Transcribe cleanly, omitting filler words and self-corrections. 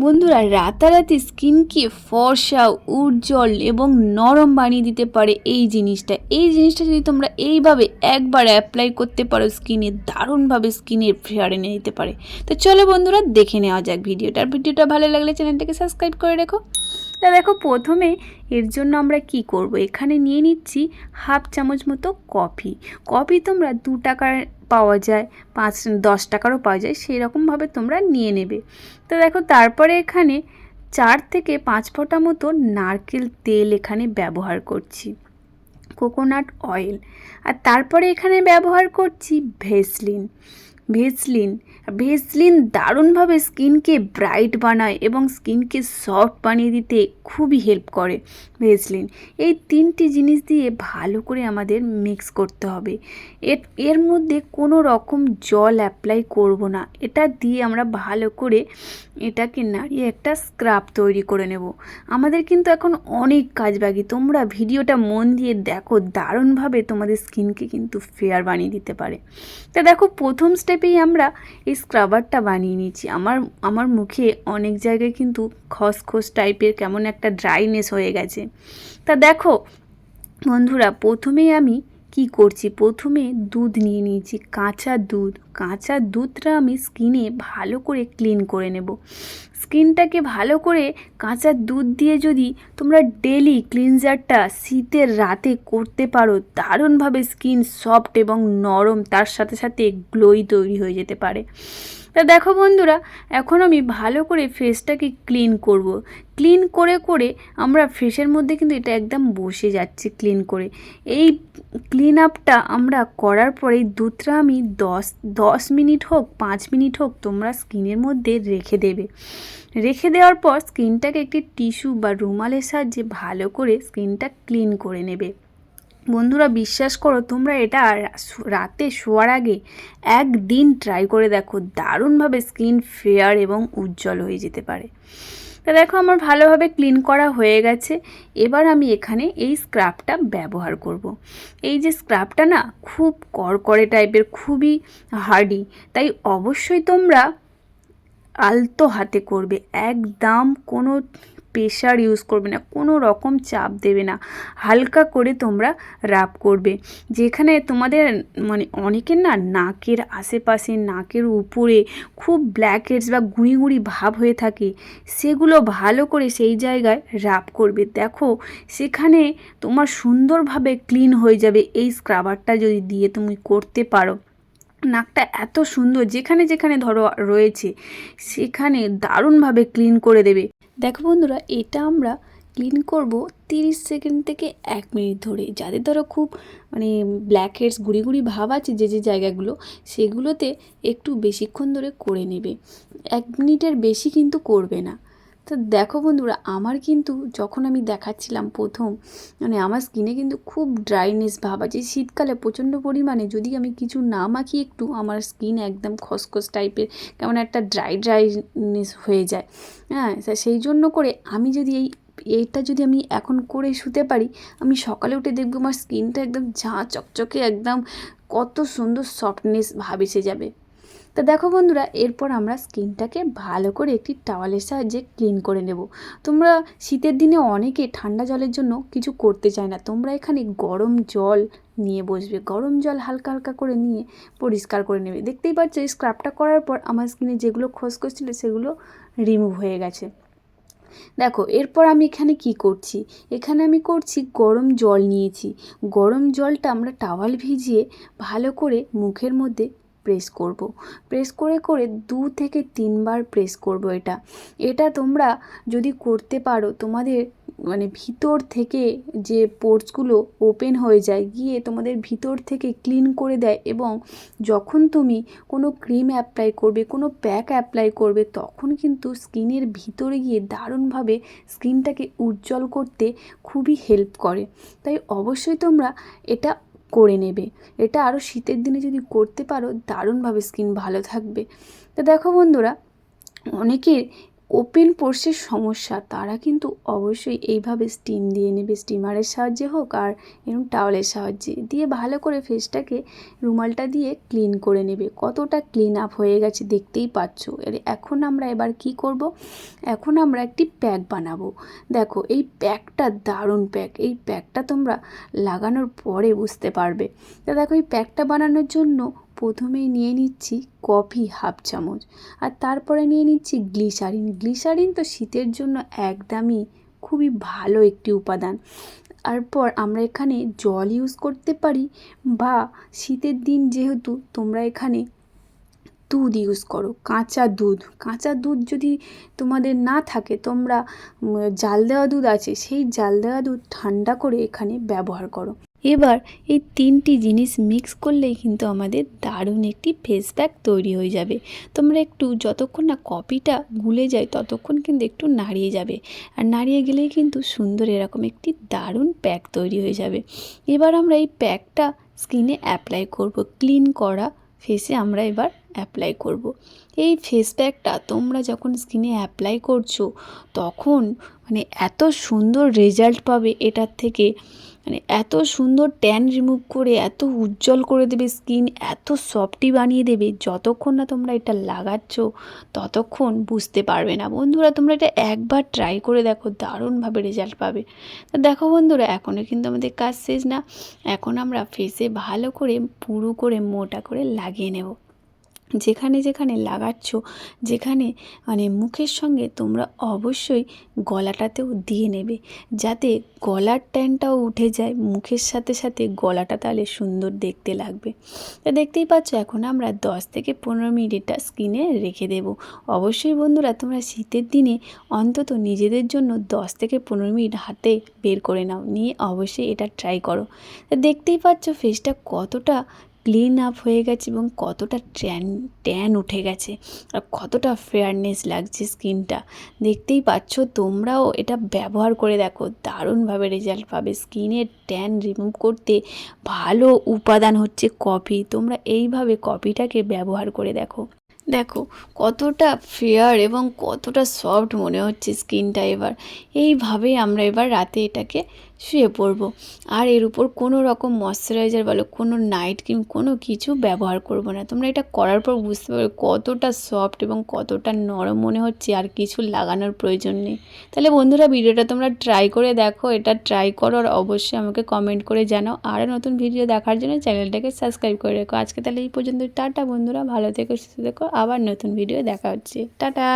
বন্ধুরা, রাতারাতি স্কিনকে ফর্সা, উজ্জ্বল এবং নরম বানিয়ে দিতে পারে এই জিনিসটা যদি তোমরা এইভাবে একবার অ্যাপ্লাই করতে পারো স্কিনে, দারুণভাবে স্কিনের ফেয়ার এনে দিতে পারে। তো চলো বন্ধুরা, দেখে নেওয়া যাক ভিডিওটা ভালো লাগলে চ্যানেলটাকে সাবস্ক্রাইব করে রেখো। তা দেখো, প্রথমে এর জন্য আমরা কি করব, এখানে নিয়ে নিচ্ছি হাফ চামচ মতো কফি তোমরা 2 টাকার পাওয়া যায়, 5-10 টাকারও পাওয়া যায়, সেই রকমভাবে তোমরা নিয়ে নেবে। তো দেখো, তারপরে এখানে 4 থেকে 5 ফোঁটা মতো নারকেল তেল এখানে ব্যবহার করছি, কোকোনাট অয়েল। আর তারপরে এখানে ব্যবহার করছি ভেসলিন দারুণভাবে স্কিনকে ব্রাইট বানায় এবং স্কিনকে সফট বানিয়ে দিতে খুবই হেল্প করে ভেসলিন। এই 3টি জিনিস দিয়ে ভালো করে আমাদের মিক্স করতে হবে। এর মধ্যে কোনো রকম জল অ্যাপ্লাই করব না, এটা দিয়ে আমরা ভালো করে এটাকে নাড়িয়ে একটা স্ক্রাব তৈরি করে নেব। আমাদের কিন্তু এখন অনেক কাজ বাকি, তোমরা ভিডিওটা মন দিয়ে দেখো, দারুণভাবে তোমাদের স্কিনকে কিন্তু ফেয়ার বানিয়ে দিতে পারে। তা দেখো, প্রথম স্টেপেই আমরা এই স্ক্রাবারটা বানিয়ে নিচ্ছি। আমার মুখে অনেক জায়গায় কিন্তু খসখস টাইপের কেমন একটা ড্রাইনেস হয়ে গেছে। তা দেখো বন্ধুরা, প্রথমেই আমি কি করছি, প্রথমে দুধ নিয়ে নিয়েছি, কাঁচা দুধটা আমি স্কিনে ভালো করে ক্লিন করে নেব। স্কিনটাকে ভালো করে কাঁচা দুধ দিয়ে যদি তোমরা ডেলি ক্লিনজারটা শীতের রাতে করতে পারো, দারুণভাবে স্কিন সফট এবং নরম, তার সাথে সাথে গ্লোই তৈরি হয়ে যেতে পারে। তা দেখো বন্ধুরা, এখন আমি ভালো করে ফেসটাকে ক্লিন করব। ক্লিন করে আমরা ফেসের মধ্যে কিন্তু এটা একদম বসে যাচ্ছে ক্লিন করে। এই ক্লিন আপটা আমরা করার পরে দুধটা আমি 10 মিনিট হোক 5 মিনিট হোক তোমরা স্কিনের মধ্যে রেখে দেওয়ার পর স্কিনটাকে একটি টিস্যু বা রুমালের সাহায্যে ভালো করে স্কিনটা ক্লিন করে নেবে। বন্ধুরা, বিশ্বাস করো, তোমরা এটা রাতে শোয়ার আগে একদিন ট্রাই করে দেখো, দারুণভাবে স্কিন ফেয়ার এবং উজ্জ্বল হয়ে যেতে পারে। তা দেখো, আমার ভালোভাবে ক্লিন করা হয়ে গেছে। এবার আমি এখানে এই স্ক্রাবটা ব্যবহার করব। এই যে স্ক্রাবটা না, খুব কড়কড়ে টাইপের, খুবই হার্ডি, তাই অবশ্যই তোমরা আলতো হাতে করবে, একদম কোনো প্রেশার ইউজ করবে না, কোনো রকম চাপ দেবে না, হালকা করে তোমরা রাব করবে। যেখানে তোমাদের অনেকের না নাকের আশেপাশে, নাকের উপরে খুব ব্ল্যাক হেডস বা গুঁড়ি ভাব হয়ে থাকে, সেগুলো ভালো করে সেই জায়গায় রাব করবে। দেখো, সেখানে তোমার সুন্দরভাবে ক্লিন হয়ে যাবে এই স্ক্রাবারটা যদি দিয়ে তুমি করতে পারো। নাকটা এত সুন্দর, যেখানে ধরো রয়েছে সেখানে দারুণভাবে ক্লিন করে দেবে। দেখো বন্ধুরা, এটা আমরা ক্লিন করব 30 সেকেন্ড থেকে 1 মিনিট ধরে। যাদের ধরো খুব ব্ল্যাক হেডস, গুঁড়ি ভাব আছে যে জায়গাগুলো, সেগুলোতে একটু বেশিক্ষণ ধরে করে নেবে, 1 মিনিটের বেশি কিন্তু করবে না। তো দেখো বন্ধুরা, আমার কিন্তু যখন আমি দেখাচ্ছিলাম প্রথম, আমার স্কিনে কিন্তু খুব ড্রাইনেস ভাব আছে। শীতকালে প্রচণ্ড পরিমাণে যদি আমি কিছু না মাখি, একটু আমার স্কিন একদম খসখস টাইপের কেমন একটা ড্রাইনেস হয়ে যায়। হ্যাঁ, সেই জন্য করে আমি যদি এইটা যদি আমি এখন করে শুতে পারি, আমি সকালে উঠে দেখবো আমার স্কিনটা একদম ঝাঁ চকচকে, একদম কত সুন্দর সফটনেস ভাব এসে যাবে। তা দেখো বন্ধুরা, এরপর আমরা স্কিনটাকে ভালো করে একটি টাওয়ালের সাহায্যে ক্লিন করে নেব। তোমরা শীতের দিনে অনেকে ঠান্ডা জলের জন্য কিছু করতে চায় না, তোমরা এখানে গরম জল নিয়ে বসবে, গরম জল হালকা হালকা করে নিয়ে পরিষ্কার করে নেবে। দেখতেই পাচ্ছ, এই স্ক্রাবটা করার পর আমার স্কিনে যেগুলো খসখস ছিল সেগুলো রিমুভ হয়ে গেছে। দেখো, এরপর আমি এখানে কি করছি, এখানে আমি করছি গরম জল নিয়েছি। গরম জলটা আমরা টাওয়াল ভিজিয়ে ভালো করে মুখের মধ্যে প্রেস করে 2 থেকে 3 বার প্রেস করব। এটা তোমরা যদি করতে পারো, তোমাদের ভিতর থেকে যে পোর্সগুলো ওপেন হয়ে যায়, গিয়ে তোমাদের ভিতর থেকে ক্লিন করে দেয়, এবং যখন তুমি কোনো ক্রিম অ্যাপ্লাই করবে, কোনো প্যাক অ্যাপ্লাই করবে, তখন কিন্তু স্কিনের ভিতরে গিয়ে দারুণভাবে স্কিনটাকে উজ্জ্বল করতে খুবই হেল্প করে। তাই অবশ্যই তোমরা এটা করে নেবে। এটা আরও শীতের দিনে যদি করতে পারো, দারুণভাবে স্কিন ভালো থাকবে। তো দেখো বন্ধুরা, অনেকের ওপেন পোরসের সমস্যা তারা কিন্তু অবশ্যই এইভাবে স্টিম দিয়ে নেবে, স্টিমারের সাহায্যে হোক আর এরকম টাওয়ালের সাহায্যে দিয়ে ভালো করে ফেসটাকে রুমালটা দিয়ে ক্লিন করে নেবে। কতটা ক্লিন আপ হয়ে গেছে দেখতেই পাচ্ছ। এখন আমরা এবার কি করব, এখন আমরা একটি প্যাক বানাবো। দেখো এই প্যাকটা দারুণ প্যাক, এই প্যাকটা তোমরা লাগানোর পরে বুঝতে পারবে। তা দেখো এই প্যাকটা বানানোর জন্য প্রথমেই নিয়ে নিচ্ছি কফি হাফ চামচ, আর তারপরে নিয়ে নিচ্ছি গ্লিসারিন। গ্লিসারিন তো শীতের জন্য একদমই খুবই ভালো একটি উপাদান। তারপর আমরা এখানে জল ইউজ করতে পারি, বা শীতের দিন যেহেতু তোমরা এখানে দুধ ইউজ করো, কাঁচা দুধ। কাঁচা দুধ যদি তোমাদের না থাকে, তোমরা জাল দেওয়া দুধ আছে, সেই জাল দেওয়া দুধ ঠান্ডা করে এখানে ব্যবহার করো। এবার এই তিনটি জিনিস মিক্স করলেই কিন্তু আমাদের দারুণ একটি ফেস প্যাক তৈরি হয়ে যাবে। তোমরা একটু যতক্ষণ না কফিটা গুলে যায় ততক্ষণ কিন্তু একটু নাড়িয়ে যাবে, আর নাড়িয়ে গেলেই কিন্তু সুন্দর এরকম একটি দারুণ প্যাক তৈরি হয়ে যাবে। এবার আমরা এই প্যাকটা স্কিনে অ্যাপ্লাই করব, ক্লিন করা ফেসে আমরা এবার অ্যাপ্লাই করব। এই ফেস প্যাকটা তোমরা যখন স্কিনে অ্যাপ্লাই করছো তখন মানে এত সুন্দর রেজাল্ট পাবে এটার থেকে, মানে এত সুন্দর ট্যান রিমুভ করে এত উজ্জ্বল করে দেবে স্কিন, এত সফটি বানিয়ে দেবে। যতক্ষণ না তোমরা এটা লাগাচ্ছ ততক্ষণ বুঝতে পারবে না। বন্ধুরা তোমরা এটা একবার ট্রাই করে দেখো, দারুণভাবে রেজাল্ট পাবে। তো দেখো বন্ধুরা, এখনও কিন্তু আমাদের কাজ শেষ না। এখন আমরা ফেসে ভালো করে পুরো করে মোটা করে লাগিয়ে নেব। যেখানে যেখানে লাগাচ্ছ, যেখানে মানে মুখের সঙ্গে তোমরা অবশ্যই গলাটাতেও দিয়ে নেবে, যাতে গলার ট্যানটাও উঠে যায় মুখের সাথে সাথে, গলাটা তাহলে সুন্দর দেখতে লাগবে। তা দেখতেই পাচ্ছ এখন আমরা 10 থেকে 15 মিনিট এটা স্কিনে রেখে দেব। অবশ্যই বন্ধুরা তোমরা শীতের দিনে অন্তত নিজেদের জন্য 10 থেকে 15 মিনিট হাতে বের করে নাও, নিয়ে অবশ্যই এটা ট্রাই করো। তা দেখতেই পাচ্ছ ফেসটা কতটা ক্লিন আপ হয়ে গেছে এবং কতটা ট্যান উঠে গেছে, আর কতটা ফেয়ারনেস লাগছে স্কিনটা। দেখতেই পাচ্ছ, তোমরাও এটা ব্যবহার করে দেখো, দারুণভাবে রেজাল্ট পাবে। স্কিনের ট্যান রিমুভ করতে ভালো উপাদান হচ্ছে কফি। তোমরা এইভাবে কফিটাকে ব্যবহার করে দেখো, দেখো কতটা ফেয়ার এবং কতটা সফট মনে হচ্ছে স্কিনটা। এবার এইভাবে আমরা এবার রাতে এটাকে শুয়ে পড়বো, আর এর উপর কোনো রকম ময়শ্চারাইজার বলো, কোনো নাইট ক্রিম, কোনো কিছু ব্যবহার করব না। তোমরা এটা করার পর বুঝতে পারবে কতটা সফট এবং কতটা নরম মনে হচ্ছে, আর কিছু লাগানোর প্রয়োজন নেই। তাহলে বন্ধুরা ভিডিওটা তোমরা ট্রাই করে দেখো, এটা ট্রাই করো আর অবশ্যই আমাকে কমেন্ট করে জানাও। আরও নতুন ভিডিও দেখার জন্য চ্যানেলটাকে সাবস্ক্রাইব করে রেখো। আজকে তাহলে এই পর্যন্ত, টাটা বন্ধুরা, ভালো থেকো, সুস্থ থেকো, আবার নতুন ভিডিও দেখা হচ্ছে, টাটা।